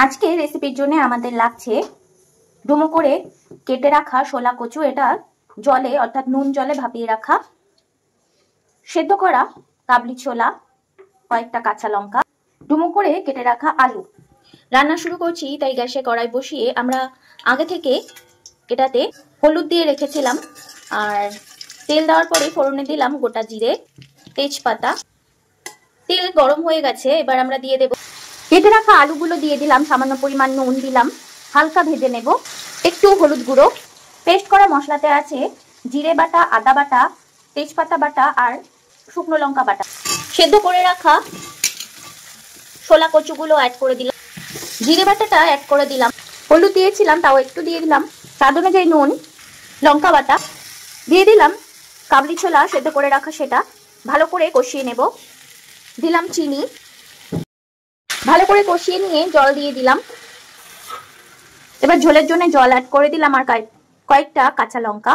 আজকে রেসিপির জন্য আমাদের লাগছে ডুমো করে কেটে রাখা শোলা কচু, এটা জলে অর্থাৎ নুন জলে ভাপিয়ে রাখা, সেদ্ধ করা কাবলি ছোলা, কয়েকটা কাঁচা লঙ্কা, ডুমো করে কেটে রাখা আলু। রান্না শুরু করছি, তাই গ্যাসে কড়াই বসিয়ে আমরা আগে থেকে এটাতে হলুদ দিয়ে রেখেছিলাম, আর তেল দেওয়ার পরে ফোড়নে দিলাম গোটা জিরে, তেজপাতা। তেল গরম হয়ে গেছে, এবার আমরা দিয়ে দেব কেটে রাখা আলুগুলো, দিয়ে দিলাম সামান্য পরিমাণ নুন, দিলাম হালকা ভেজে নেব, একটু হলুদ গুঁড়ো। পেস্ট করা মশলাতে আছে জিরে বাটা, আদা বাটা, তেজপাতা বাটা আর শুকনো লঙ্কা বাটা। সেদ্ধ করে রাখা শোলা কচুগুলো অ্যাড করে দিলাম, জিরে বাটাটা অ্যাড করে দিলাম, হলুদ দিয়েছিলাম তাও একটু দিয়ে দিলাম, স্বাদ অনুযায়ী নুন, লঙ্কা বাটা দিয়ে দিলাম, কাবলি ছোলা সেদ্ধ করে রাখা সেটা ভালো করে কষিয়ে নেব, দিলাম চিনি, ভালো করে কষিয়ে নিয়ে জল দিয়ে দিলাম। এবার ঝোলের জন্য জল অ্যাড করে দিলাম আর কয়েকটা কাঁচা লঙ্কা।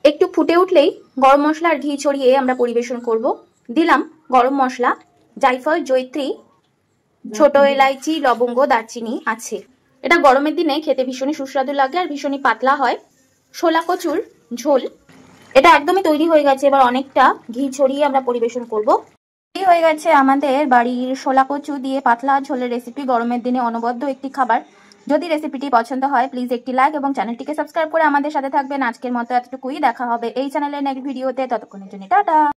একটু ফুটে উঠলেই গরম মশলা আর ঘি ছড়িয়ে আমরা পরিবেশন করব। দিলাম গরম মশলা, জায়ফল, জয়িত্রী, ছোট এলাইচি, লবঙ্গ, দারচিনি আছে। এটা গরমের দিনে খেতে ভীষণই সুস্বাদু লাগে আর ভীষণই পাতলা হয়। শোলা কচুর ঝোল এটা একদমই তৈরি হয়ে গেছে, এবার অনেকটা ঘি ছড়িয়ে আমরা পরিবেশন করব। হয়ে গেছে আমাদের বাড়ির শোলা কচু দিয়ে পাতলা ঝোলের রেসিপি, গরমের দিনে অনবদ্য একটি খাবার। যদি রেসিপিটি পছন্দ হয় প্লিজ একটি লাইক এবং চ্যানেলটিকে সাবস্ক্রাইব করে আমাদের সাথে থাকবেন। আজকের মতো এতটুকুই, দেখা হবে এই চ্যানেলের নেক্সট ভিডিওতে, ততক্ষণের জন্য টাটা।